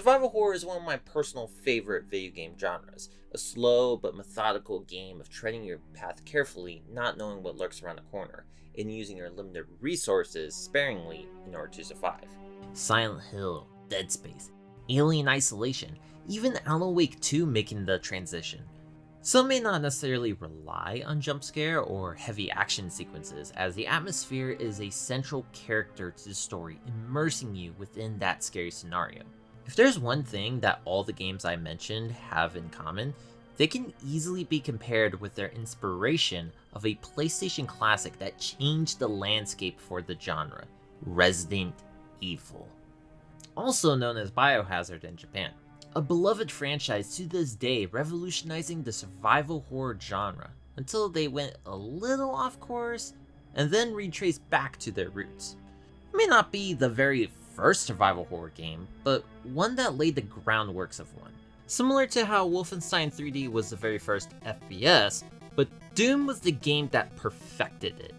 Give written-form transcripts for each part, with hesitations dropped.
Survival horror is one of my personal favorite video game genres, a slow but methodical game of treading your path carefully, not knowing what lurks around the corner, and using your limited resources sparingly in order to survive. Silent Hill, Dead Space, Alien Isolation, even Alan Wake 2 making the transition. Some may not necessarily rely on jump scare or heavy action sequences, as the atmosphere is a central character to the story, immersing you within that scary scenario. If there's one thing that all the games I mentioned have in common, they can easily be compared with their inspiration of a PlayStation classic that changed the landscape for the genre, Resident Evil. Also known as Biohazard in Japan. A beloved franchise to this day, revolutionizing the survival horror genre, until they went a little off course, and then retraced back to their roots. It may not be the very first survival horror game, but one that laid the groundworks of one. Similar to how Wolfenstein 3D was the very first FPS, but Doom was the game that perfected it.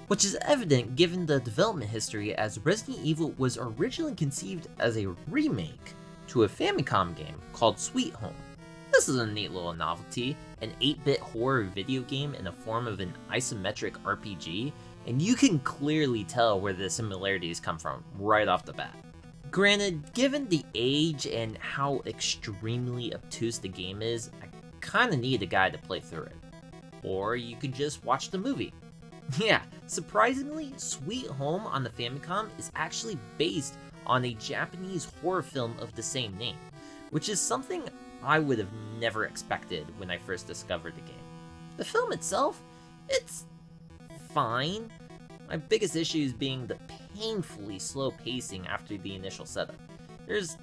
Which is evident given the development history, as Resident Evil was originally conceived as a remake to a Famicom game called Sweet Home. This is a neat little novelty, an 8-bit horror video game in the form of an isometric RPG, and you can clearly tell where the similarities come from right off the bat. Granted, given the age and how extremely obtuse the game is, I kinda need a guide to play through it. Or you could just watch the movie. Yeah, surprisingly, Sweet Home on the Famicom is actually based on a Japanese horror film of the same name, which is something I would have never expected when I first discovered the game. The film itself, it's fine. My biggest issues being the painfully slow pacing after the initial setup. There's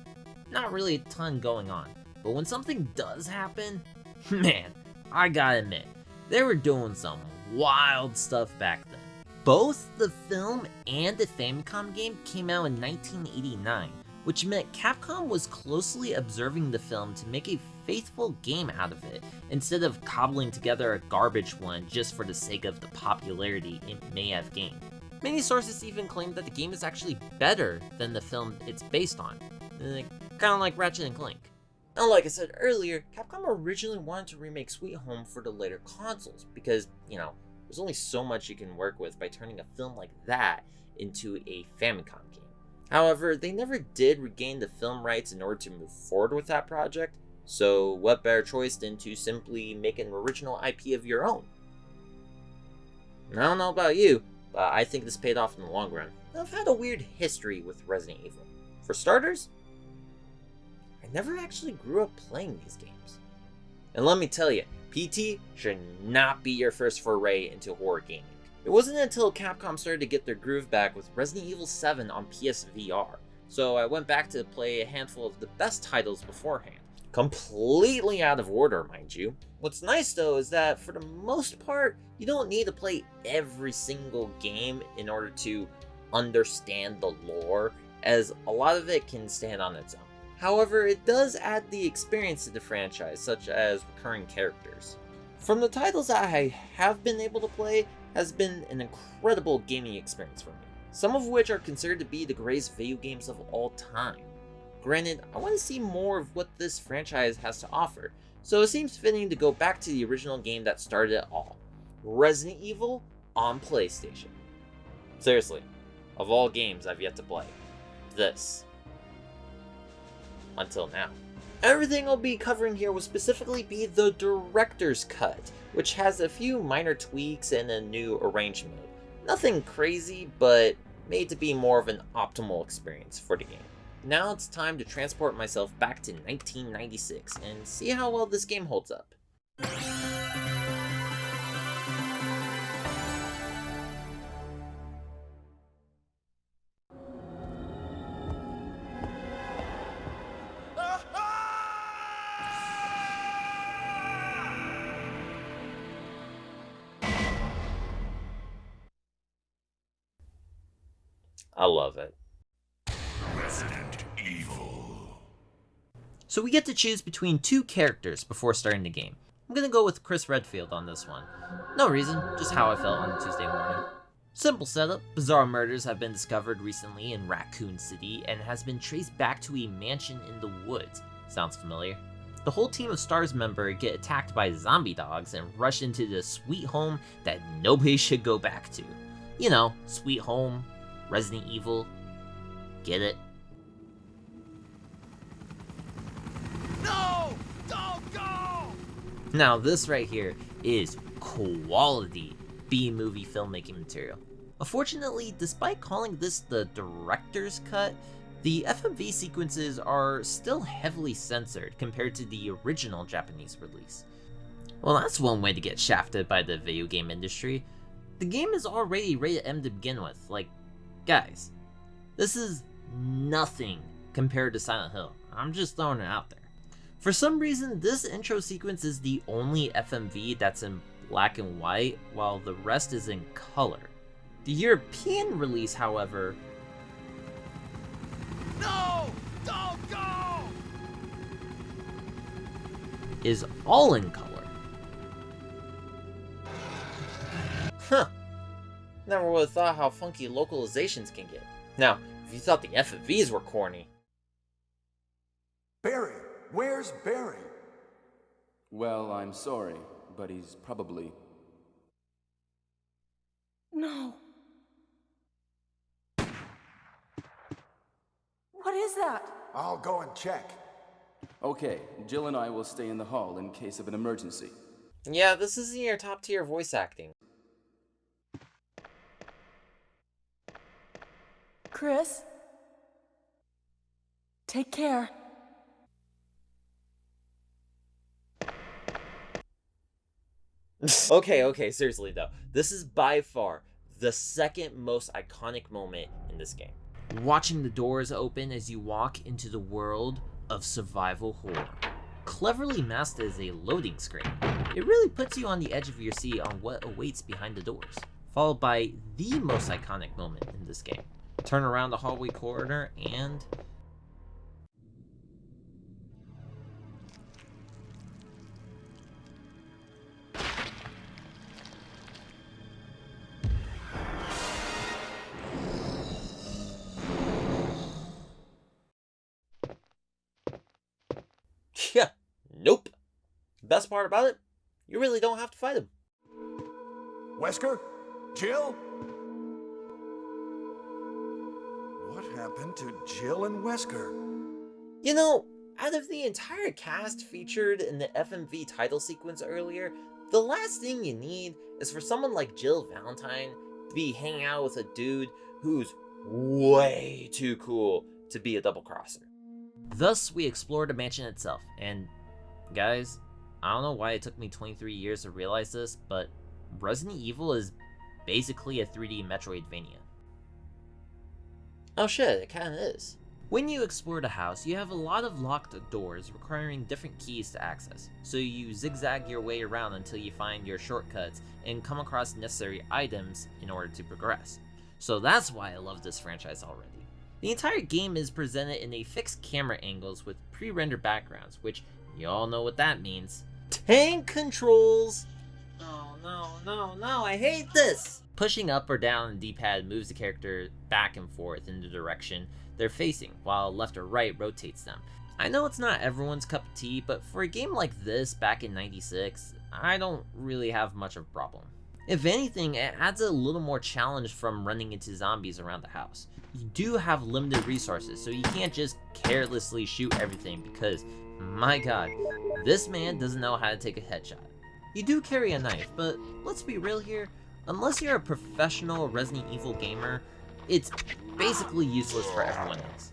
not really a ton going on, but when something does happen, man, I gotta admit, they were doing some wild stuff back then. Both the film and the Famicom game came out in 1989, which meant Capcom was closely observing the film to make a faithful game out of it, instead of cobbling together a garbage one just for the sake of the popularity it may have gained. Many sources even claim that the game is actually better than the film it's based on, kinda like Ratchet & Clank. Now, like I said earlier, Capcom originally wanted to remake Sweet Home for the later consoles, because, there's only so much you can work with by turning a film like that into a Famicom game. However, they never did regain the film rights in order to move forward with that project, so what better choice than to simply make an original IP of your own? I don't know about you, but I think this paid off in the long run. I've had a weird history with Resident Evil. For starters, I never actually grew up playing these games. And let me tell you, PT should not be your first foray into horror gaming. It wasn't until Capcom started to get their groove back with Resident Evil 7 on PSVR, so I went back to play a handful of the best titles beforehand. Completely out of order, mind you. What's nice though is that for the most part, you don't need to play every single game in order to understand the lore, as a lot of it can stand on its own. However, it does add the experience to the franchise, such as recurring characters. From the titles that I have been able to play, has been an incredible gaming experience for me, some of which are considered to be the greatest video games of all time. Granted, I want to see more of what this franchise has to offer, so it seems fitting to go back to the original game that started it all, Resident Evil on PlayStation. Seriously, of all games I've yet to play, this. Until now. Everything I'll be covering here will specifically be the director's cut, which has a few minor tweaks and a new arrangement. Nothing crazy, but made to be more of an optimal experience for the game. Now it's time to transport myself back to 1996 and see how well this game holds up. I love it. Resident Evil. So we get to choose between two characters before starting the game. I'm gonna go with Chris Redfield on this one. No reason, just how I felt on a Tuesday morning. Simple setup, bizarre murders have been discovered recently in Raccoon City and has been traced back to a mansion in the woods. Sounds familiar? The whole team of STARS members get attacked by zombie dogs and rush into the sweet home that nobody should go back to. You know, sweet home, Resident Evil, get it? No! Don't go! Now this right here is quality B-movie filmmaking material. Unfortunately, despite calling this the director's cut, the FMV sequences are still heavily censored compared to the original Japanese release. Well, that's one way to get shafted by the video game industry. The game is already rated M to begin with. Like, guys, this is nothing compared to Silent Hill. I'm just throwing it out there. For some reason, this intro sequence is the only FMV that's in black and white, while the rest is in color. The European release, however, No! Don't go! is all in color. Huh. Never would have thought how funky localizations can get. Now, if you thought the FMVs were corny. Barry! Where's Barry? Well, I'm sorry, but he's probably... No. What is that? I'll go and check. Okay, Jill and I will stay in the hall in case of an emergency. Yeah, this isn't your top tier voice acting. Chris? Take care. Okay, seriously though. This is by far the second most iconic moment in this game. Watching the doors open as you walk into the world of survival horror. Cleverly masked as a loading screen, it really puts you on the edge of your seat on what awaits behind the doors. Followed by the most iconic moment in this game. Turn around the hallway corridor and... yeah, nope. Best part about it, you really don't have to fight him. Wesker? Jill? What happened to Jill and Wesker? You know, out of the entire cast featured in the FMV title sequence earlier, the last thing you need is for someone like Jill Valentine to be hanging out with a dude who's way too cool to be a double crosser. Thus, we explored the mansion itself, and guys, I don't know why it took me 23 years to realize this, but Resident Evil is basically a 3D Metroidvania. Oh shit, it kinda is. When you explore the house, you have a lot of locked doors requiring different keys to access, so you zigzag your way around until you find your shortcuts and come across necessary items in order to progress. So that's why I love this franchise already. The entire game is presented in a fixed camera angles with pre-rendered backgrounds, which you all know what that means. Tank controls! Oh no, I hate this! Pushing up or down on the D-pad moves the character back and forth in the direction they're facing, while left or right rotates them. I know it's not everyone's cup of tea, but for a game like this back in '96, I don't really have much of a problem. If anything, it adds a little more challenge from running into zombies around the house. You do have limited resources, so you can't just carelessly shoot everything because, my god, this man doesn't know how to take a headshot. You do carry a knife, but let's be real here, unless you're a professional Resident Evil gamer, it's basically useless for everyone else.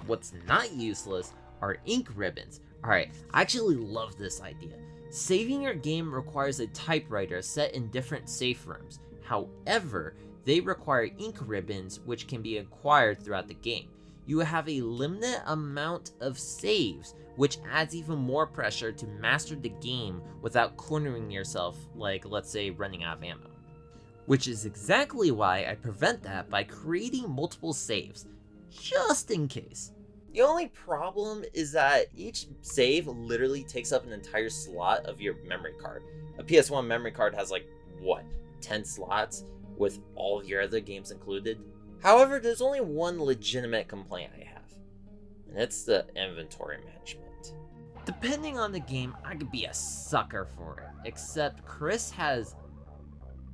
What's not useless are ink ribbons. Alright, I actually love this idea. Saving your game requires a typewriter set in different safe rooms. However, they require ink ribbons which can be acquired throughout the game. You have a limited amount of saves, which adds even more pressure to master the game without cornering yourself, like let's say running out of ammo. Which is exactly why I prevent that by creating multiple saves, just in case. The only problem is that each save literally takes up an entire slot of your memory card. A PS1 memory card has like, what, 10 slots with all of your other games included. However, there's only one legitimate complaint I have, and it's the inventory management. Depending on the game, I could be a sucker for it, except Chris has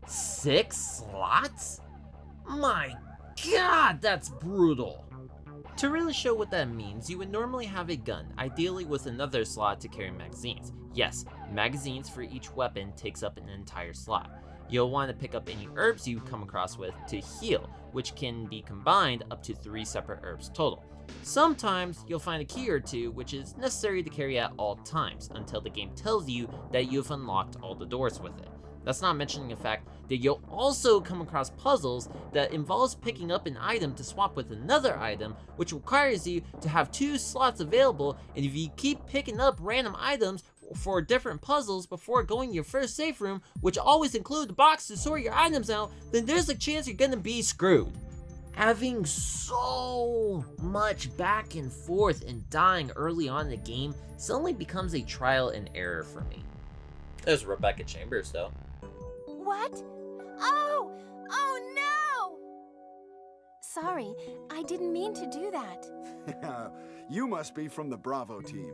6 slots? My god, that's brutal! To really show what that means, you would normally have a gun, ideally with another slot to carry magazines. Yes, magazines for each weapon takes up an entire slot. You'll want to pick up any herbs you come across with to heal, which can be combined up to 3 separate herbs total. Sometimes you'll find a key or two which is necessary to carry at all times, until the game tells you that you've unlocked all the doors with it. That's not mentioning the fact that you'll also come across puzzles that involves picking up an item to swap with another item, which requires you to have 2 slots available, and if you keep picking up random items for different puzzles before going to your first safe room, which always include the box to sort your items out, then there's a chance you're gonna be screwed. Having so much back and forth and dying early on in the game suddenly becomes a trial and error for me. There's Rebecca Chambers though. What? Oh! Oh no! Sorry, I didn't mean to do that. You must be from the Bravo team.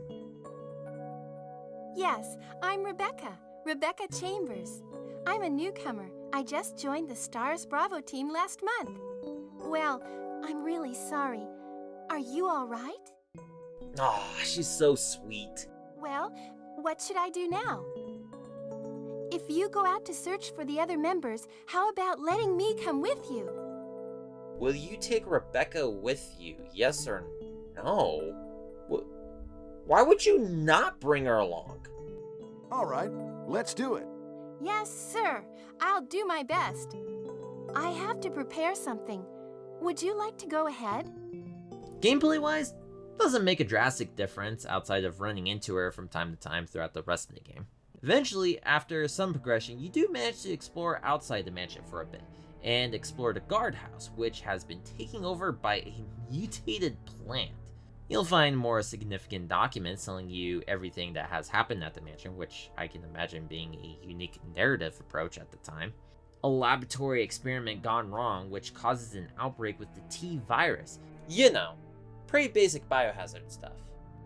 Yes, I'm Rebecca. Rebecca Chambers. I'm a newcomer. I just joined the Stars Bravo team last month. Well, I'm really sorry. Are you all right? Aw, she's so sweet. Well, what should I do now? If you go out to search for the other members, how about letting me come with you? Will you take Rebecca with you, yes or no? Why would you not bring her along? All right, let's do it. Yes, sir. I'll do my best. I have to prepare something. Would you like to go ahead? Gameplay-wise, doesn't make a drastic difference outside of running into her from time to time throughout the rest of the game. Eventually, after some progression, you do manage to explore outside the mansion for a bit, and explore the Guardhouse, which has been taken over by a mutated plant. You'll find more significant documents telling you everything that has happened at the mansion, which I can imagine being a unique narrative approach at the time. A laboratory experiment gone wrong, which causes an outbreak with the T virus. You know, pretty basic biohazard stuff.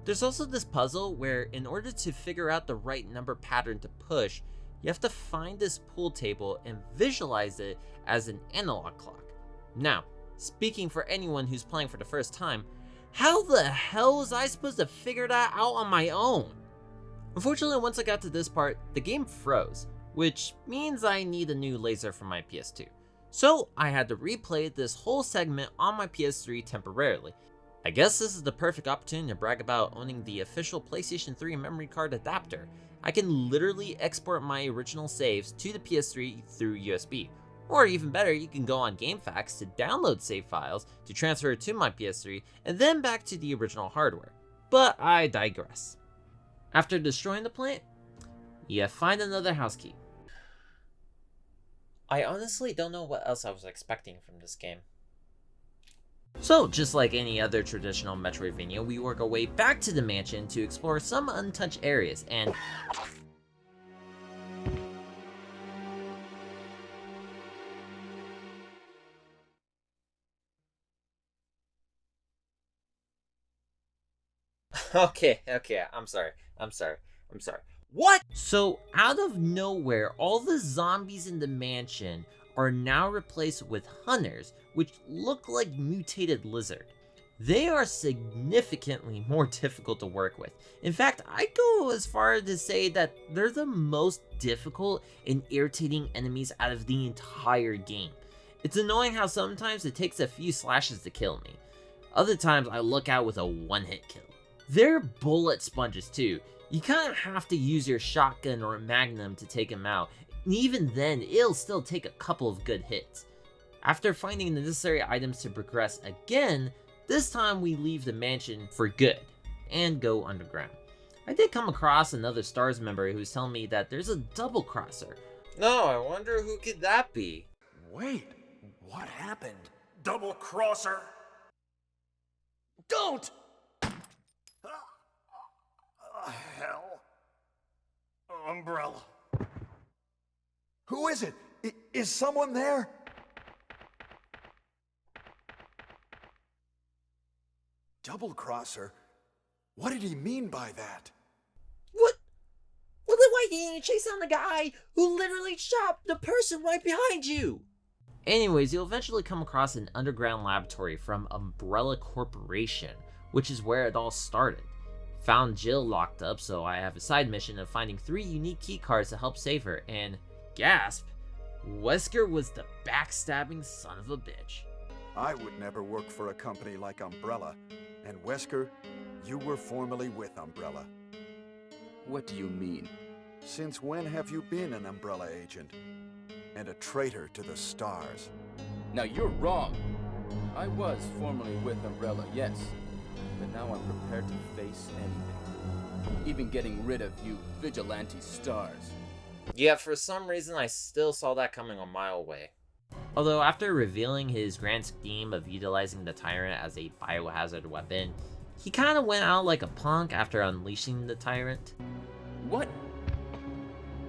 There's also this puzzle where in order to figure out the right number pattern to push, you have to find this pool table and visualize it as an analog clock. Now, speaking for anyone who's playing for the first time, how the hell was I supposed to figure that out on my own? Unfortunately, once I got to this part, the game froze, which means I need a new laser for my PS2. So I had to replay this whole segment on my PS3 temporarily. I guess this is the perfect opportunity to brag about owning the official PlayStation 3 memory card adapter. I can literally export my original saves to the PS3 through USB. Or even better, you can go on GameFAQs to download save files to transfer it to my PS3 and then back to the original hardware. But I digress. After destroying the plant, you find another house key. I honestly don't know what else I was expecting from this game. So, just like any other traditional Metroidvania, we work our way back to the mansion to explore some untouched areas and... Okay, I'm sorry. What? So, out of nowhere, all the zombies in the mansion are now replaced with hunters, which look like mutated lizard. They are significantly more difficult to work with. In fact, I go as far as to say that they're the most difficult and irritating enemies out of the entire game. It's annoying how sometimes it takes a few slashes to kill me. Other times I look out with a one-hit kill. They're bullet sponges too. You kind of have to use your shotgun or magnum to take them out, and even then, it'll still take a couple of good hits. After finding the necessary items to progress again, this time we leave the mansion for good, and go underground. I did come across another STARS member who's telling me that there's a double crosser. No, I wonder who could that be? Wait, what happened? Double crosser. Don't! Hell. Umbrella. Who is it? Is someone there? Double-crosser? What did he mean by that? What? Well, then why didn't you chase down the guy who literally shot the person right behind you? Anyways, you'll eventually come across an underground laboratory from Umbrella Corporation, which is where it all started. Found Jill locked up, so I have a side mission of finding 3 unique key cards to help save her, and gasp, Wesker was the backstabbing son of a bitch. I would never work for a company like Umbrella. And Wesker, you were formerly with Umbrella. What do you mean? Since when have you been an Umbrella agent? And a traitor to the stars? Now you're wrong. I was formerly with Umbrella, yes. But now I'm prepared to face anything. Even getting rid of you vigilante stars. Yeah, for some reason I still saw that coming a mile away. Although after revealing his grand scheme of utilizing the Tyrant as a biohazard weapon, he kinda went out like a punk after unleashing the Tyrant. What?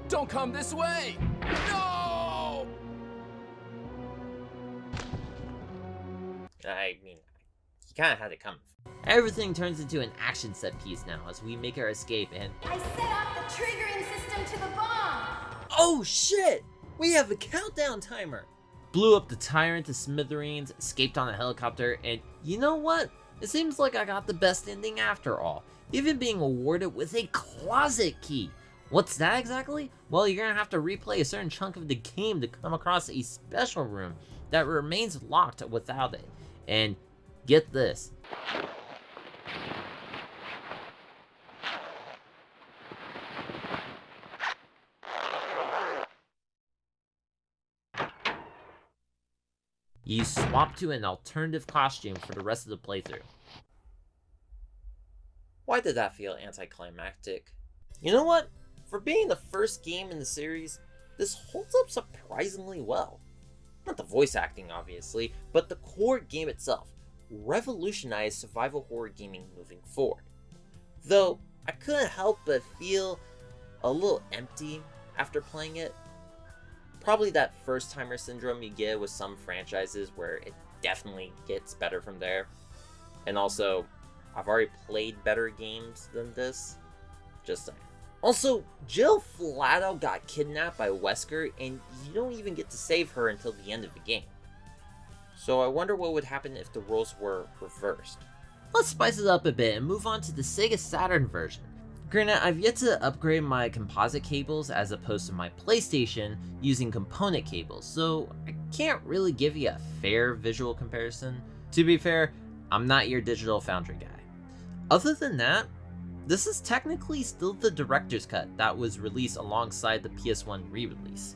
Don't come this way! No! I mean, he kinda had it coming. Everything turns into an action set piece now as we make our escape and... I set off the triggering system to the bomb! Oh shit! We have a countdown timer! Blew up the Tyrant to smithereens, escaped on a helicopter, and you know what? It seems like I got the best ending after all, even being awarded with a closet key. What's that exactly? Well, you're gonna have to replay a certain chunk of the game to come across a special room that remains locked without it. And get this. You swap to an alternative costume for the rest of the playthrough. Why did that feel anticlimactic? You know what? For being the first game in the series, this holds up surprisingly well. Not the voice acting, obviously, but the core game itself revolutionized survival horror gaming moving forward. Though, I couldn't help but feel a little empty after playing it. Probably that first-timer syndrome you get with some franchises where it definitely gets better from there. And also, I've already played better games than this. Just saying. Also, Jill flat out got kidnapped by Wesker, and you don't even get to save her until the end of the game. So I wonder what would happen if the roles were reversed. Let's spice it up a bit and move on to the Sega Saturn version. Granted, I've yet to upgrade my composite cables as opposed to my PlayStation using component cables, so I can't really give you a fair visual comparison. To be fair, I'm not your Digital Foundry guy. Other than that, this is technically still the director's cut that was released alongside the PS1 re-release.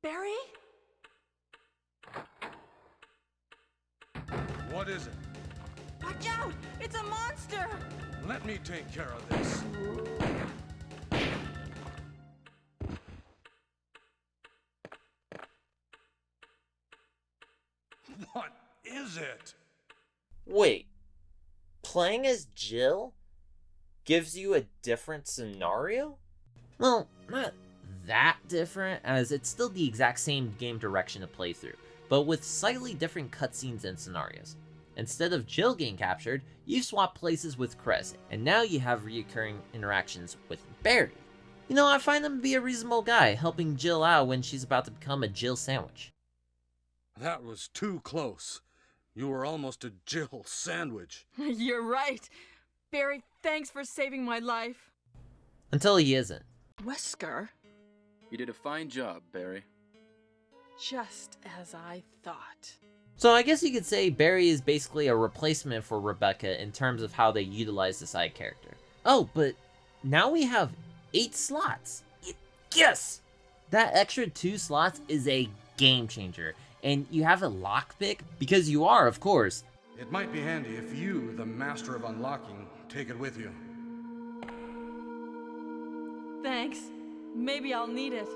Barry? What is it? Watch out! It's a monster! Let me take care of this. What is it? Wait, playing as Jill gives you a different scenario? Well, not that different, as it's still the exact same game direction to play through, but with slightly different cutscenes and scenarios. Instead of Jill getting captured, you swap places with Chris, and now you have recurring interactions with Barry. You know, I find him to be a reasonable guy, helping Jill out when she's about to become a Jill sandwich. That was too close. You were almost a Jill sandwich. You're right. Barry, thanks for saving my life. Until he isn't. Wesker? You did a fine job, Barry. Just as I thought. So I guess you could say Barry is basically a replacement for Rebecca in terms of how they utilize the side character. Oh, but now we have 8 slots. Yes! That extra 2 slots is a game changer. And you have a lockpick because you are, of course. It might be handy if you, the master of unlocking, take it with you. Thanks. Maybe I'll need it.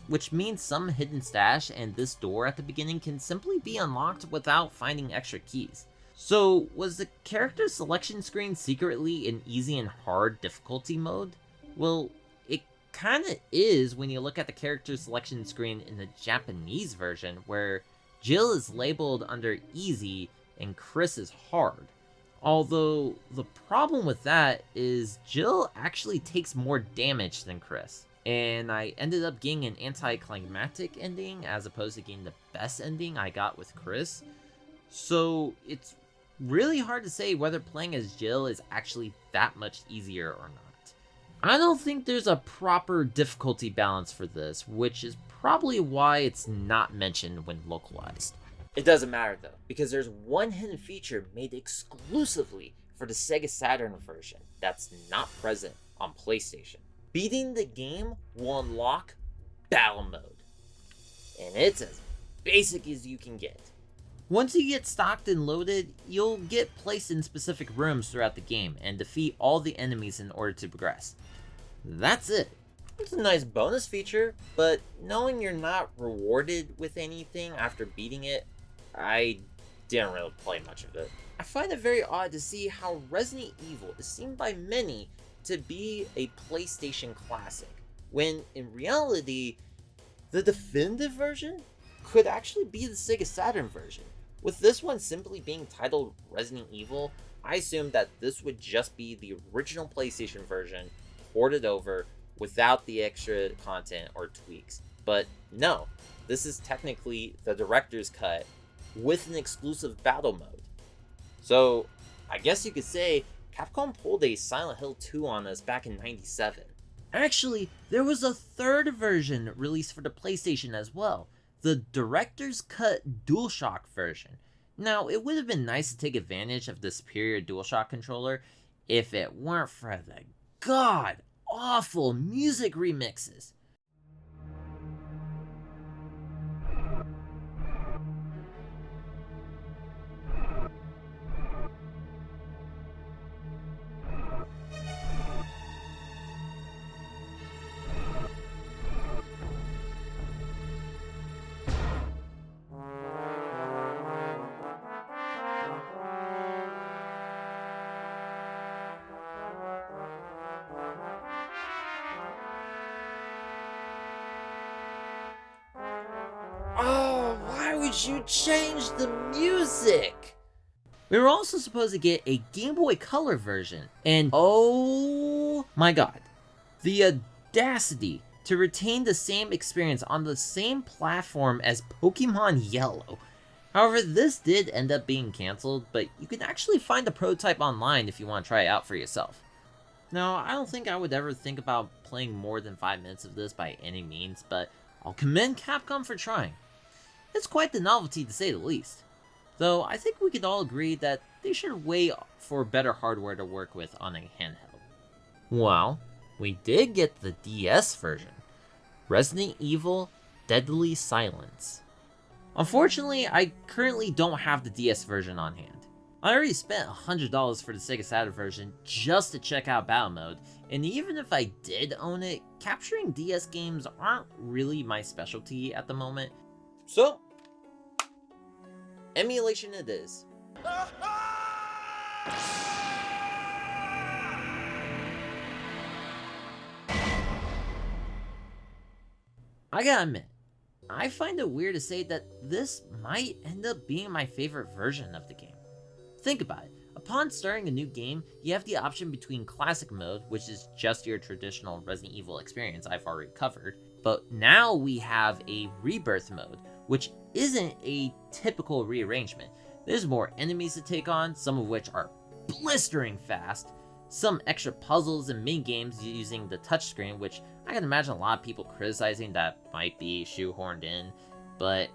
Which means some hidden stash and this door at the beginning can simply be unlocked without finding extra keys. So, was the character selection screen secretly in easy and hard difficulty mode? Well, it kinda is when you look at the character selection screen in the Japanese version, where Jill is labeled under easy and Chris is hard. Although, the problem with that is Jill actually takes more damage than Chris. And I ended up getting an anticlimactic ending as opposed to getting the best ending I got with Chris. So it's really hard to say whether playing as Jill is actually that much easier or not. I don't think there's a proper difficulty balance for this, which is probably why it's not mentioned when localized. It doesn't matter though, because there's one hidden feature made exclusively for the Sega Saturn version that's not present on PlayStation. Beating the game will unlock battle mode, and it's as basic as you can get. Once you get stocked and loaded, you'll get placed in specific rooms throughout the game and defeat all the enemies in order to progress. That's it. It's a nice bonus feature, but knowing you're not rewarded with anything after beating it, I didn't really play much of it. I find it very odd to see how Resident Evil is seen by many to be a PlayStation classic, when in reality, the definitive version could actually be the Sega Saturn version. With this one simply being titled Resident Evil, I assumed that this would just be the original PlayStation version ported over without the extra content or tweaks. But no, this is technically the director's cut with an exclusive battle mode. So I guess you could say Capcom pulled a Silent Hill 2 on us back in '97. Actually, there was a third version released for the PlayStation as well, the director's cut DualShock version. Now, it would have been nice to take advantage of the superior DualShock controller if it weren't for the god-awful music remixes. Oh, why would you change the music? We were also supposed to get a Game Boy Color version, and oh my god, the audacity to retain the same experience on the same platform as Pokemon Yellow. However, this did end up being cancelled, but you can actually find the prototype online if you want to try it out for yourself. Now, I don't think I would ever think about playing more than 5 minutes of this by any means, but I'll commend Capcom for trying. It's quite the novelty to say the least. Though I think we could all agree that they should wait for better hardware to work with on a handheld. Well, we did get the DS version, Resident Evil Deadly Silence. Unfortunately, I currently don't have the DS version on hand. I already spent $100 for the Sega Saturn version just to check out battle mode, and even if I did own it, capturing DS games aren't really my specialty at the moment. So, emulation it is. I gotta admit, I find it weird to say that this might end up being my favorite version of the game. Think about it. Upon starting a new game, you have the option between Classic Mode, which is just your traditional Resident Evil experience I've already covered, but now we have a Rebirth Mode, which isn't a typical rearrangement. There's more enemies to take on, some of which are blistering fast, some extra puzzles and mini-games using the touchscreen, which I can imagine a lot of people criticizing that might be shoehorned in, but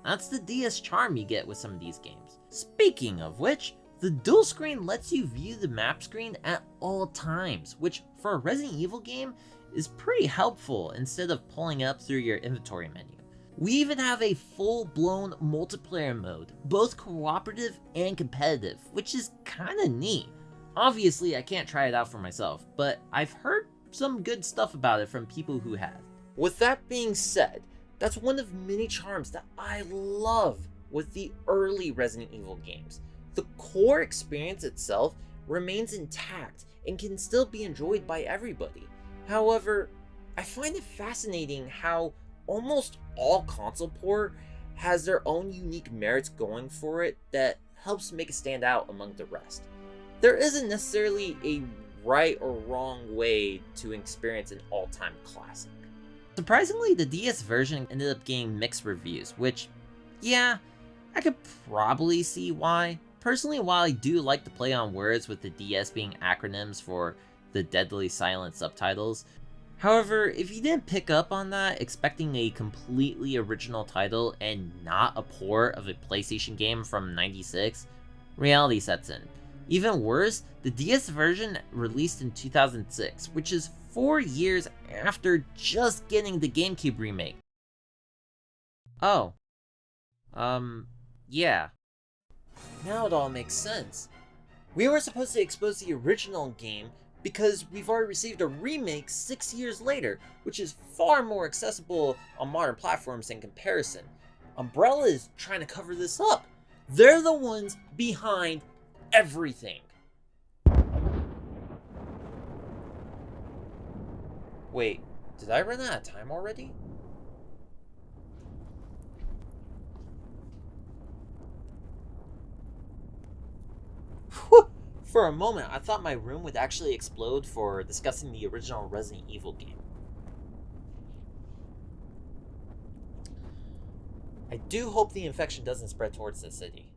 that's the DS charm you get with some of these games. Speaking of which, the dual screen lets you view the map screen at all times, which for a Resident Evil game is pretty helpful instead of pulling up through your inventory menu. We even have a full-blown multiplayer mode, both cooperative and competitive, which is kinda neat. Obviously, I can't try it out for myself, but I've heard some good stuff about it from people who have. With that being said, that's one of many charms that I love with the early Resident Evil games. The core experience itself remains intact and can still be enjoyed by everybody. However, I find it fascinating how almost all console port has their own unique merits going for it that helps make it stand out among the rest. There isn't necessarily a right or wrong way to experience an all-time classic. Surprisingly, the DS version ended up getting mixed reviews, which, yeah, I could probably see why. Personally, while I do like the play on words with the DS being acronyms for the deadly silent subtitles, however, if you didn't pick up on that expecting a completely original title and not a port of a PlayStation game from '96, reality sets in. Even worse, the DS version released in 2006, which is 4 years after just getting the GameCube remake. Oh. Yeah. Now it all makes sense. We were supposed to expose the original game because we've already received a remake 6 years later, which is far more accessible on modern platforms in comparison. Umbrella is trying to cover this up. They're the ones behind everything. Wait, did I run out of time already? Whew. For a moment, I thought my room would actually explode for discussing the original Resident Evil game. I do hope the infection doesn't spread towards the city.